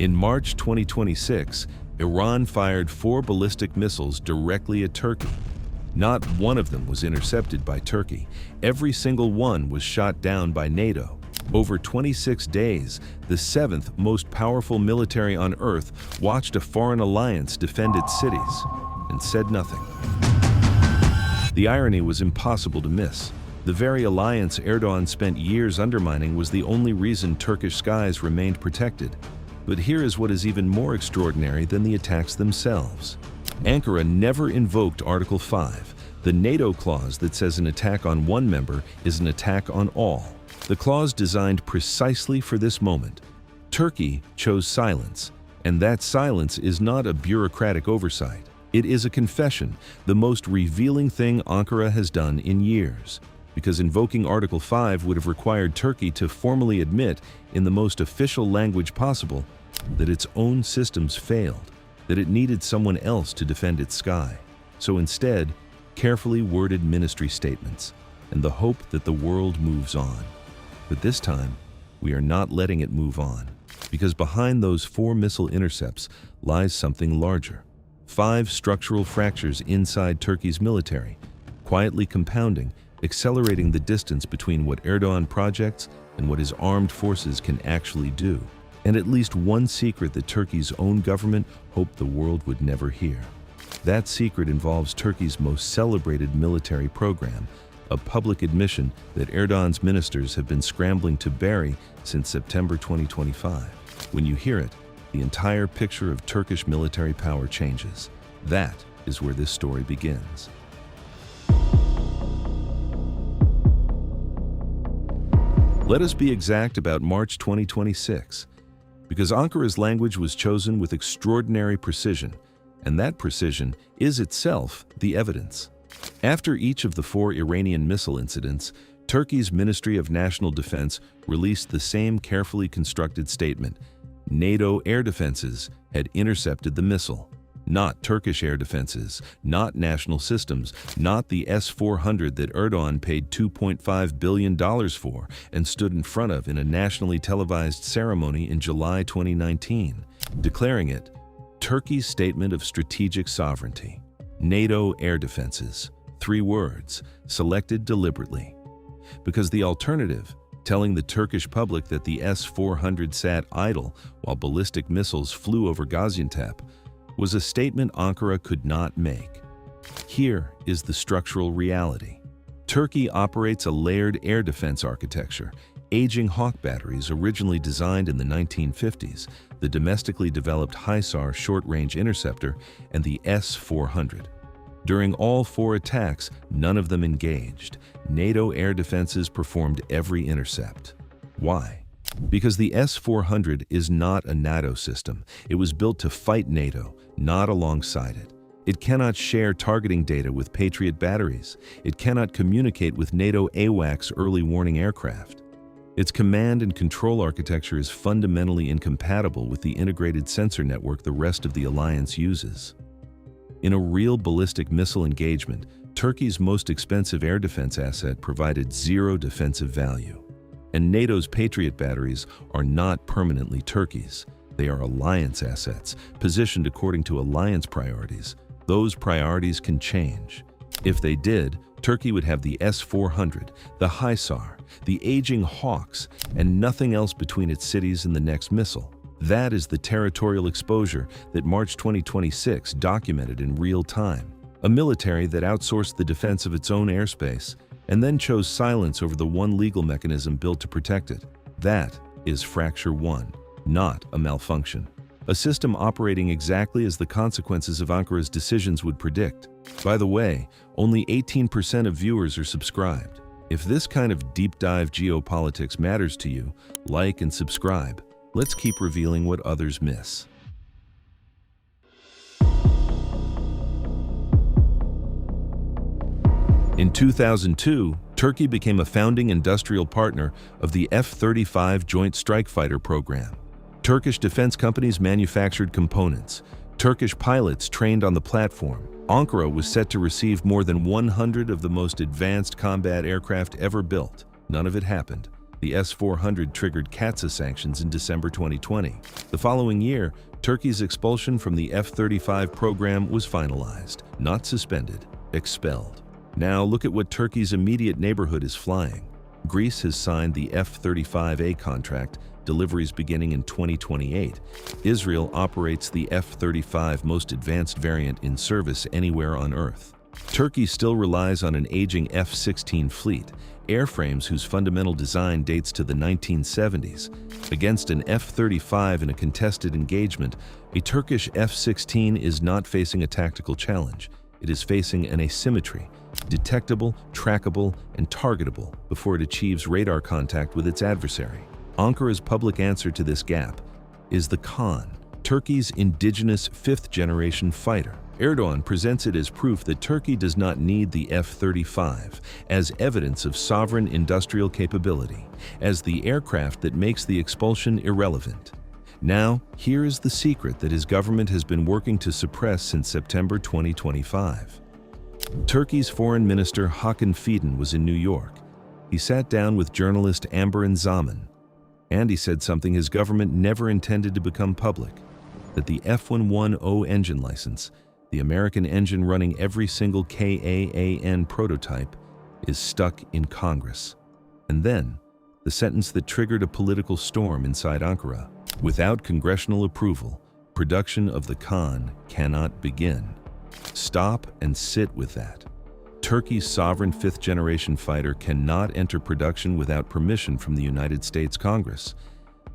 In March 2026, Iran fired 4 ballistic missiles directly at Turkey. Not one of them was intercepted by Turkey. Every single one was shot down by NATO. Over 26 days, the 7th most powerful military on Earth watched a foreign alliance defend its cities and said nothing. The irony was impossible to miss. The very alliance Erdogan spent years undermining was the only reason Turkish skies remained protected. But here is what is even more extraordinary than the attacks themselves. Ankara never invoked Article 5, the NATO clause that says an attack on one member is an attack on all. The clause designed precisely for this moment. Turkey chose silence, and that silence is not a bureaucratic oversight. It is a confession, the most revealing thing Ankara has done in years, because invoking Article 5 would have required Turkey to formally admit, in the most official language possible, that its own systems failed, that it needed someone else to defend its sky. So instead, carefully worded ministry statements, and the hope that the world moves on. But this time, we are not letting it move on, because behind those 4 missile intercepts lies something larger. 5 structural fractures inside Turkey's military, quietly compounding, accelerating the distance between what Erdogan projects and what his armed forces can actually do. And at least one secret that Turkey's own government hoped the world would never hear. That secret involves Turkey's most celebrated military program, a public admission that Erdogan's ministers have been scrambling to bury since September 2025. When you hear it, the entire picture of Turkish military power changes. That is where this story begins. Let us be exact about March 2026, because Ankara's language was chosen with extraordinary precision, and that precision is itself the evidence. After each of the 4 Iranian missile incidents, Turkey's Ministry of National Defense released the same carefully constructed statement: NATO air defenses had intercepted the missile. Not Turkish air defenses, not national systems, not the S-400 that Erdogan paid $2.5 billion for and stood in front of in a nationally televised ceremony in July 2019, declaring it Turkey's statement of strategic sovereignty. NATO air defenses, 3 words, selected deliberately. Because the alternative, telling the Turkish public that the S-400 sat idle while ballistic missiles flew over Gaziantep, was a statement Ankara could not make. Here is the structural reality. Turkey operates a layered air defense architecture, aging Hawk batteries originally designed in the 1950s, the domestically developed HISAR short-range interceptor, and the S-400. During all 4 attacks, none of them engaged. NATO air defenses performed every intercept. Why? Because the S-400 is not a NATO system. It was built to fight NATO, not alongside it. It cannot share targeting data with Patriot batteries. It cannot communicate with NATO AWACS early warning aircraft. Its command and control architecture is fundamentally incompatible with the integrated sensor network the rest of the alliance uses. In a real ballistic missile engagement, Turkey's most expensive air defense asset provided 0 defensive value. And NATO's Patriot batteries are not permanently Turkey's. They are alliance assets, positioned according to alliance priorities. Those priorities can change. If they did, Turkey would have the S-400, the HISAR, the aging Hawks, and nothing else between its cities and the next missile. That is the territorial exposure that March 2026 documented in real time. A military that outsourced the defense of its own airspace and then chose silence over the one legal mechanism built to protect it. That is Fracture 1, not a malfunction. A system operating exactly as the consequences of Ankara's decisions would predict. By the way, only 18% of viewers are subscribed. If this kind of deep dive geopolitics matters to you, like and subscribe. Let's keep revealing what others miss. In 2002, Turkey became a founding industrial partner of the F-35 Joint Strike Fighter program. Turkish defense companies manufactured components. Turkish pilots trained on the platform. Ankara was set to receive more than 100 of the most advanced combat aircraft ever built. None of it happened. The S-400 triggered CAATSA sanctions in December 2020. The following year, Turkey's expulsion from the F-35 program was finalized, not suspended, expelled. Now look at what Turkey's immediate neighborhood is flying. Greece has signed the F-35A contract, deliveries beginning in 2028. Israel operates the F-35 most advanced variant in service anywhere on Earth. Turkey still relies on an aging F-16 fleet, airframes whose fundamental design dates to the 1970s. Against an F-35 in a contested engagement, a Turkish F-16 is not facing a tactical challenge. It is facing an asymmetry, detectable, trackable, and targetable before it achieves radar contact with its adversary. Ankara's public answer to this gap is the KAAN, Turkey's indigenous fifth-generation fighter. Erdogan presents it as proof that Turkey does not need the F-35, as evidence of sovereign industrial capability, as the aircraft that makes the expulsion irrelevant. Now, here is the secret that his government has been working to suppress since September 2025. Turkey's Foreign Minister Hakan Fidan was in New York. He sat down with journalist Amber Zaman, and he said something his government never intended to become public, that the F-110 engine license, the American engine running every single KAAN prototype, is stuck in Congress. And then, the sentence that triggered a political storm inside Ankara. Without congressional approval, production of the KAAN cannot begin. Stop and sit with that. Turkey's sovereign fifth-generation fighter cannot enter production without permission from the United States Congress,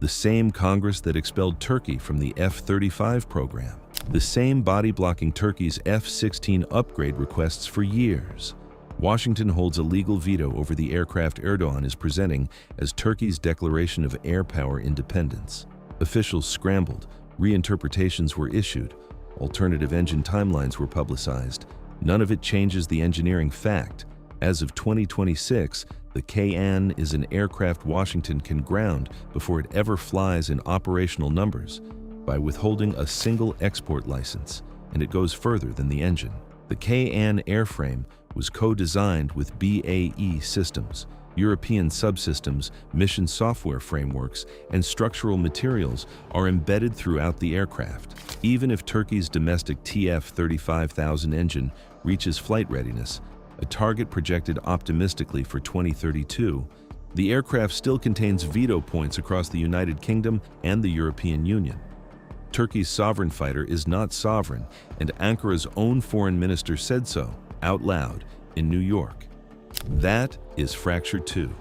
the same Congress that expelled Turkey from the F-35 program, the same body blocking Turkey's F-16 upgrade requests for years. Washington holds a legal veto over the aircraft Erdogan is presenting as Turkey's declaration of air power independence. Officials scrambled, reinterpretations were issued, alternative engine timelines were publicized. None of it changes the engineering fact. As of 2026, the KAAN is an aircraft Washington can ground before it ever flies in operational numbers by withholding a single export license, and it goes further than the engine. The KAAN airframe was co-designed with BAE Systems. European subsystems, mission software frameworks, and structural materials are embedded throughout the aircraft. Even if Turkey's domestic TF-35,000 engine reaches flight readiness, a target projected optimistically for 2032, the aircraft still contains veto points across the United Kingdom and the European Union. Turkey's sovereign fighter is not sovereign, and Ankara's own foreign minister said so, out loud, in New York. That is fracture 2.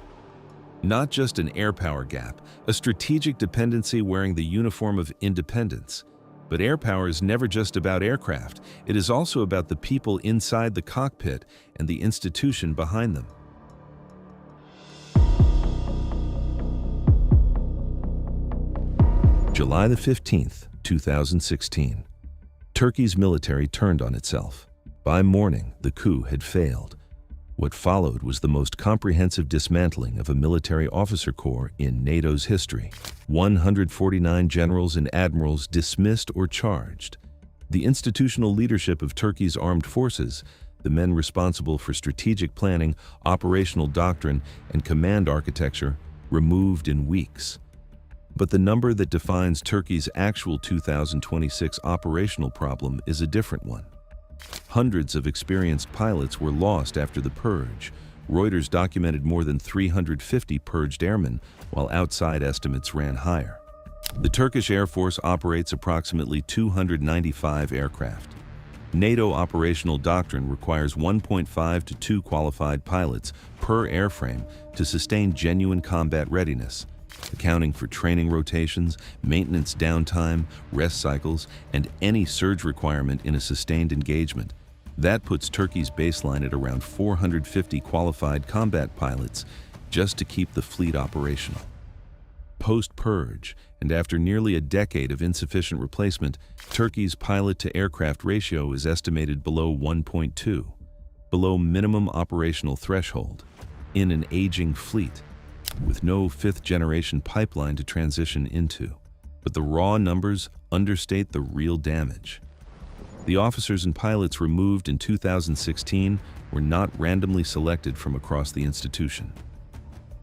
Not just an air power gap, a strategic dependency wearing the uniform of independence. But air power is never just about aircraft. It is also about the people inside the cockpit and the institution behind them. July the 15th, 2016. Turkey's military turned on itself. By morning, the coup had failed. What followed was the most comprehensive dismantling of a military officer corps in NATO's history. 149 generals and admirals dismissed or charged. The institutional leadership of Turkey's armed forces, the men responsible for strategic planning, operational doctrine, and command architecture, removed in weeks. But the number that defines Turkey's actual 2026 operational problem is a different one. Hundreds of experienced pilots were lost after the Purge. Reuters documented more than 350 purged airmen, while outside estimates ran higher. The Turkish Air Force operates approximately 295 aircraft. NATO operational doctrine requires 1.5 to 2 qualified pilots per airframe to sustain genuine combat readiness, accounting for training rotations, maintenance downtime, rest cycles, and any surge requirement in a sustained engagement. That puts Turkey's baseline at around 450 qualified combat pilots just to keep the fleet operational. Post-Purge, and after nearly a decade of insufficient replacement, Turkey's pilot-to-aircraft ratio is estimated below 1.2, below minimum operational threshold, in an aging fleet, with no fifth-generation pipeline to transition into. But the raw numbers understate the real damage. The officers and pilots removed in 2016 were not randomly selected from across the institution.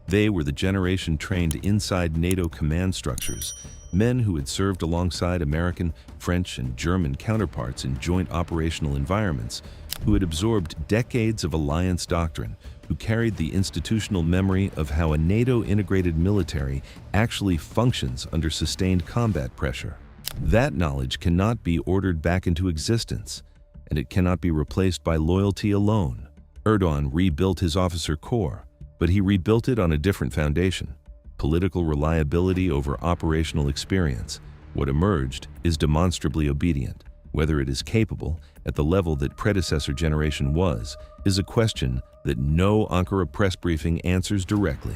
They were the generation trained inside NATO command structures, men who had served alongside American, French, and German counterparts in joint operational environments, who had absorbed decades of alliance doctrine, who carried the institutional memory of how a NATO-integrated military actually functions under sustained combat pressure. That knowledge cannot be ordered back into existence, and it cannot be replaced by loyalty alone. Erdogan rebuilt his officer corps, but he rebuilt it on a different foundation: political reliability over operational experience. What emerged is demonstrably obedient. Whether it is capable, at the level that predecessor generation was, is a question that no Ankara press briefing answers directly.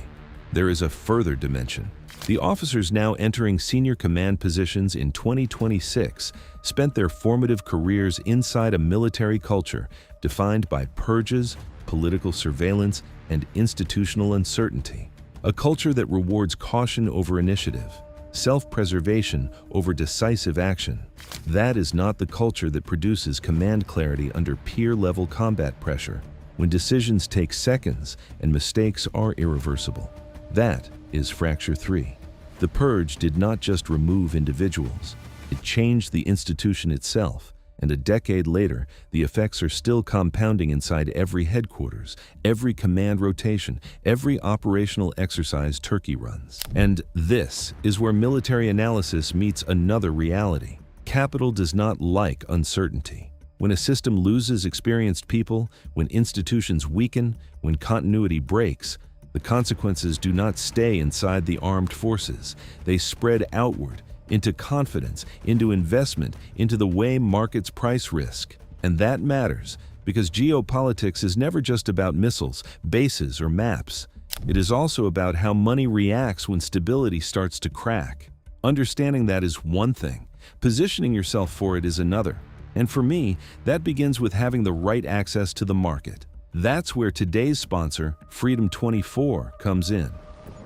There is a further dimension. The officers now entering senior command positions in 2026 spent their formative careers inside a military culture defined by purges, political surveillance, and institutional uncertainty. A culture that rewards caution over initiative, self-preservation over decisive action. That is not the culture that produces command clarity under peer-level combat pressure, when decisions take seconds and mistakes are irreversible. That is Fracture 3. The Purge did not just remove individuals, it changed the institution itself, and a decade later, the effects are still compounding inside every headquarters, every command rotation, every operational exercise Turkey runs. And this is where military analysis meets another reality. Capital does not like uncertainty. When a system loses experienced people, when institutions weaken, when continuity breaks, the consequences do not stay inside the armed forces. They spread outward, into confidence, into investment, into the way markets price risk. And that matters, because geopolitics is never just about missiles, bases, or maps. It is also about how money reacts when stability starts to crack. Understanding that is one thing. Positioning yourself for it is another. And for me, that begins with having the right access to the market. That's where today's sponsor, Freedom 24, comes in.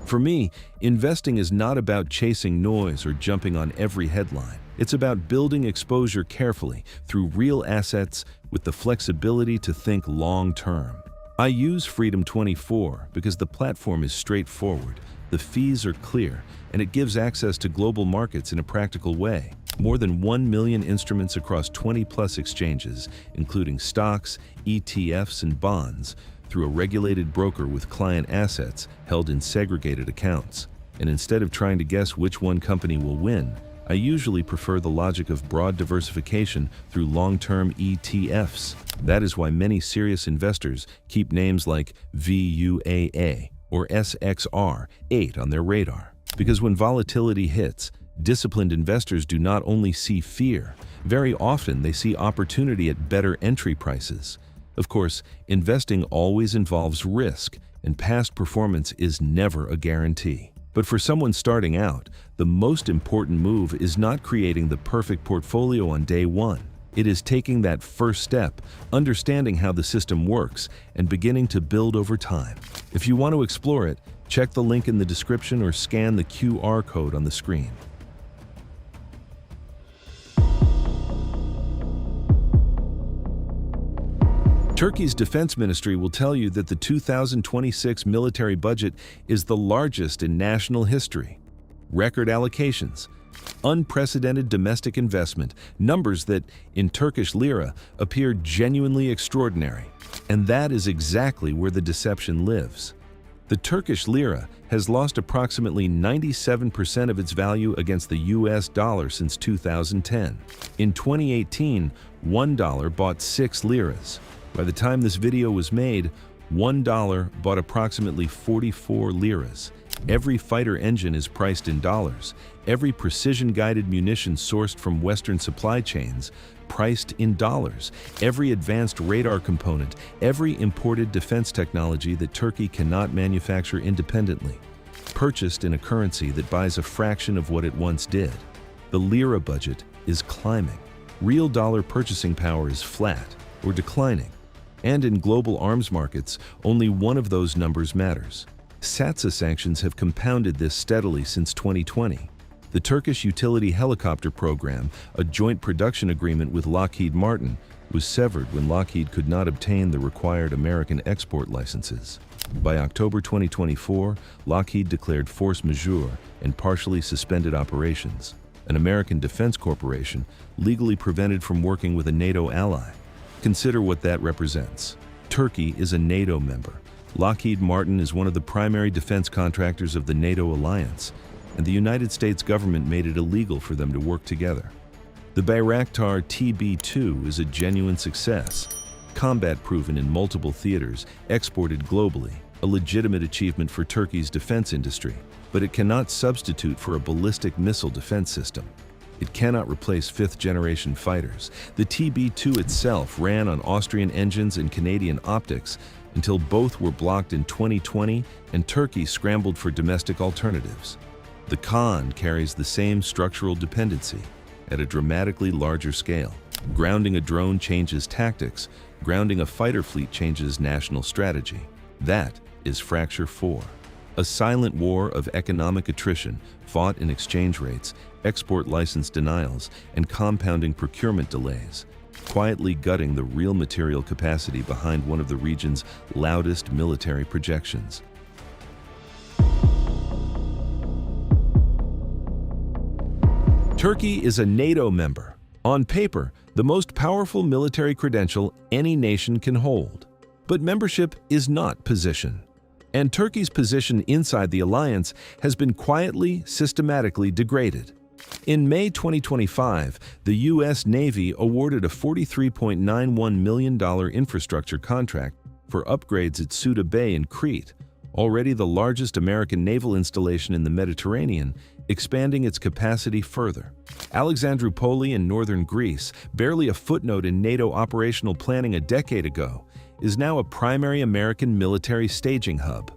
For me, investing is not about chasing noise or jumping on every headline. It's about building exposure carefully through real assets with the flexibility to think long-term. I use Freedom 24 because the platform is straightforward, the fees are clear, and it gives access to global markets in a practical way. More than 1 million instruments across 20-plus exchanges, including stocks, ETFs, and bonds, through a regulated broker with client assets held in segregated accounts. And instead of trying to guess which one company will win, I usually prefer the logic of broad diversification through long-term ETFs. That is why many serious investors keep names like VUAA or SXR8 on their radar. Because when volatility hits, disciplined investors do not only see fear, very often they see opportunity at better entry prices. Of course, investing always involves risk, and past performance is never a guarantee. But for someone starting out, the most important move is not creating the perfect portfolio on day one. It is taking that first step, understanding how the system works, and beginning to build over time. If you want to explore it, check the link in the description or scan the QR code on the screen. Turkey's defense ministry will tell you that the 2026 military budget is the largest in national history. Record allocations, unprecedented domestic investment, numbers that, in Turkish lira, appear genuinely extraordinary. And that is exactly where the deception lives. The Turkish lira has lost approximately 97% of its value against the US dollar since 2010. In 2018, $1 bought 6 liras. By the time this video was made, $1 bought approximately 44 liras. Every fighter engine is priced in dollars. Every precision-guided munition sourced from Western supply chains, priced in dollars. Every advanced radar component, every imported defense technology that Turkey cannot manufacture independently, purchased in a currency that buys a fraction of what it once did. The lira budget is climbing. Real dollar purchasing power is flat or declining. And in global arms markets, only one of those numbers matters. SATSA sanctions have compounded this steadily since 2020. The Turkish utility helicopter program, a joint production agreement with Lockheed Martin, was severed when Lockheed could not obtain the required American export licenses. By October 2024, Lockheed declared force majeure and partially suspended operations. An American defense corporation legally prevented from working with a NATO ally. Consider what that represents. Turkey is a NATO member. Lockheed Martin is one of the primary defense contractors of the NATO alliance, and the United States government made it illegal for them to work together. The Bayraktar TB2 is a genuine success, combat-proven in multiple theaters, exported globally, a legitimate achievement for Turkey's defense industry, but it cannot substitute for a ballistic missile defense system. It cannot replace fifth-generation fighters. The TB2 itself ran on Austrian engines and Canadian optics until both were blocked in 2020 and Turkey scrambled for domestic alternatives. The KAAN carries the same structural dependency at a dramatically larger scale. Grounding a drone changes tactics. Grounding a fighter fleet changes national strategy. That is Fracture 4. A silent war of economic attrition fought in exchange rates, export license denials, and compounding procurement delays, quietly gutting the real material capacity behind one of the region's loudest military projections. Turkey is a NATO member. On paper, the most powerful military credential any nation can hold. But membership is not position. And Turkey's position inside the alliance has been quietly, systematically degraded. In May 2025, the U.S. Navy awarded a $43.91 million infrastructure contract for upgrades at Suda Bay in Crete, already the largest American naval installation in the Mediterranean, expanding its capacity further. Alexandroupoli in northern Greece, barely a footnote in NATO operational planning a decade ago, is now a primary American military staging hub.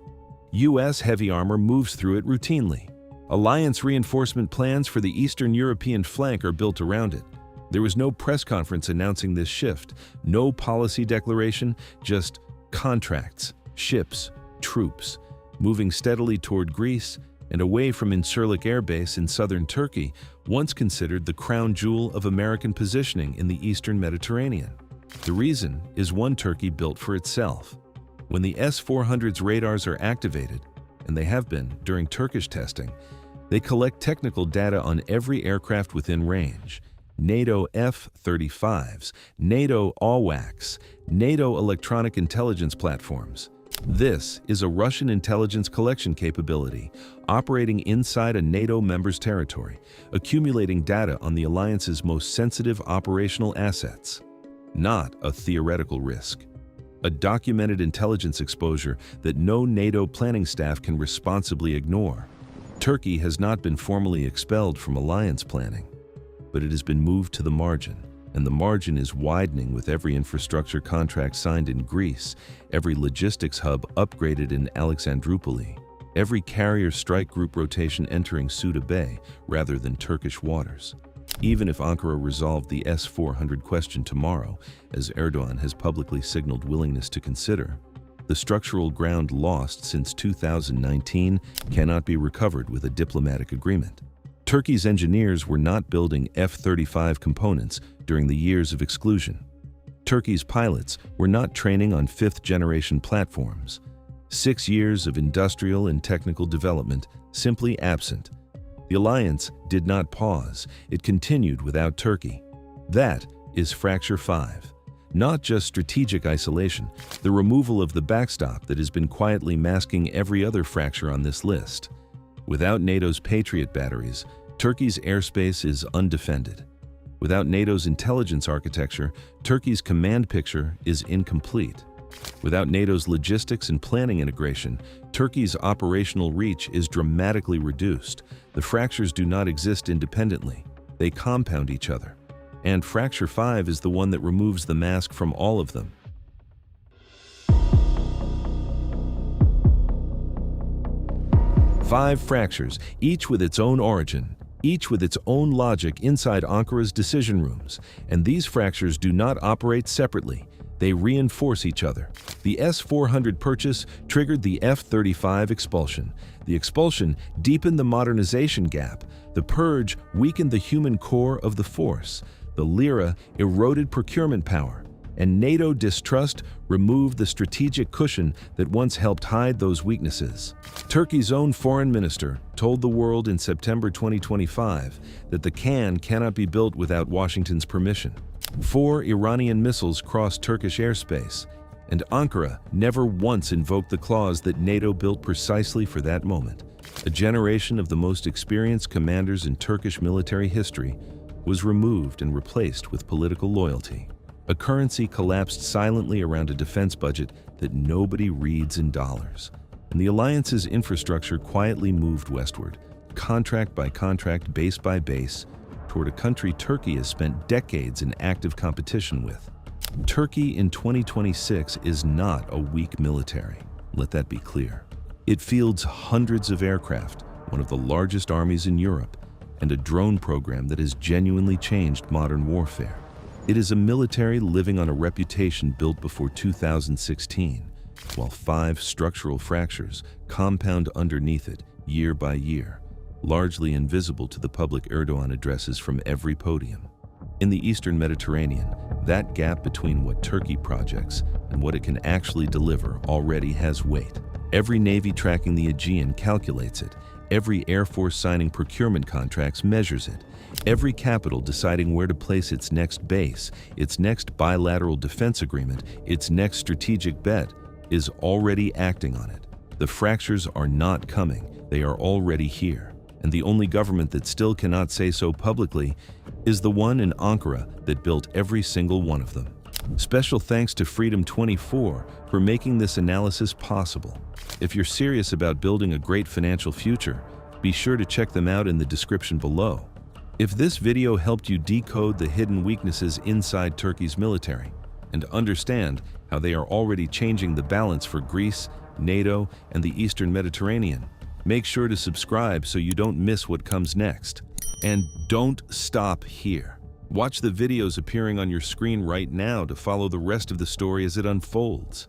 U.S. heavy armor moves through it routinely. Alliance reinforcement plans for the Eastern European flank are built around it. There was no press conference announcing this shift, no policy declaration, just contracts, ships, troops, moving steadily toward Greece and away from Incirlik Air Base in southern Turkey, once considered the crown jewel of American positioning in the Eastern Mediterranean. The reason is one Turkey built for itself. When the S-400's radars are activated, and they have been during Turkish testing, they collect technical data on every aircraft within range. NATO F-35s, NATO AWACS, NATO electronic intelligence platforms. This is a Russian intelligence collection capability operating inside a NATO member's territory, accumulating data on the alliance's most sensitive operational assets. Not a theoretical risk. A documented intelligence exposure that no NATO planning staff can responsibly ignore. Turkey has not been formally expelled from alliance planning, but it has been moved to the margin, and the margin is widening with every infrastructure contract signed in Greece, every logistics hub upgraded in Alexandroupoli, every carrier strike group rotation entering Suda Bay rather than Turkish waters. Even if Ankara resolved the S-400 question tomorrow, as Erdogan has publicly signaled willingness to consider, the structural ground lost since 2019 cannot be recovered with a diplomatic agreement. Turkey's engineers were not building F-35 components during the years of exclusion. Turkey's pilots were not training on fifth-generation platforms. 6 years of industrial and technical development simply absent. The alliance did not pause, it continued without Turkey. That is Fracture 5. Not just strategic isolation, the removal of the backstop that has been quietly masking every other fracture on this list. Without NATO's Patriot batteries, Turkey's airspace is undefended. Without NATO's intelligence architecture, Turkey's command picture is incomplete. Without NATO's logistics and planning integration, Turkey's operational reach is dramatically reduced. The fractures do not exist independently. They compound each other. And Fracture 5 is the one that removes the mask from all of them. Five fractures, each with its own origin, each with its own logic inside Ankara's decision rooms. And these fractures do not operate separately. They reinforce each other. The S-400 purchase triggered the F-35 expulsion. The expulsion deepened the modernization gap. The Purge weakened the human core of the force. The Lira eroded procurement power. and NATO distrust removed the strategic cushion that once helped hide those weaknesses. Turkey's own foreign minister told the world in September 2025 that the KAAN cannot be built without Washington's permission. 4 Iranian missiles crossed Turkish airspace, and Ankara never once invoked the clause that NATO built precisely for that moment. A generation of the most experienced commanders in Turkish military history was removed and replaced with political loyalty. A currency collapsed silently around a defense budget that nobody reads in dollars. And the alliance's infrastructure quietly moved westward, contract by contract, base by base, toward a country Turkey has spent decades in active competition with. Turkey in 2026 is not a weak military. Let that be clear. It fields hundreds of aircraft, one of the largest armies in Europe, and a drone program that has genuinely changed modern warfare. It is a military living on a reputation built before 2016, while 5 structural fractures compound underneath it year by year, largely invisible to the public Erdogan addresses from every podium. In the Eastern Mediterranean, that gap between what Turkey projects and what it can actually deliver already has weight. Every navy tracking the Aegean calculates it. Every Air Force signing procurement contracts measures it. Every capital deciding where to place its next base, its next bilateral defense agreement, its next strategic bet, is already acting on it. The fractures are not coming, they are already here. And the only government that still cannot say so publicly is the one in Ankara that built every single one of them. Special thanks to Freedom 24 for making this analysis possible. If you're serious about building a great financial future, be sure to check them out in the description below. If this video helped you decode the hidden weaknesses inside Turkey's military and understand how they are already changing the balance for Greece, NATO, and the Eastern Mediterranean, make sure to subscribe so you don't miss what comes next. And don't stop here. Watch the videos appearing on your screen right now to follow the rest of the story as it unfolds.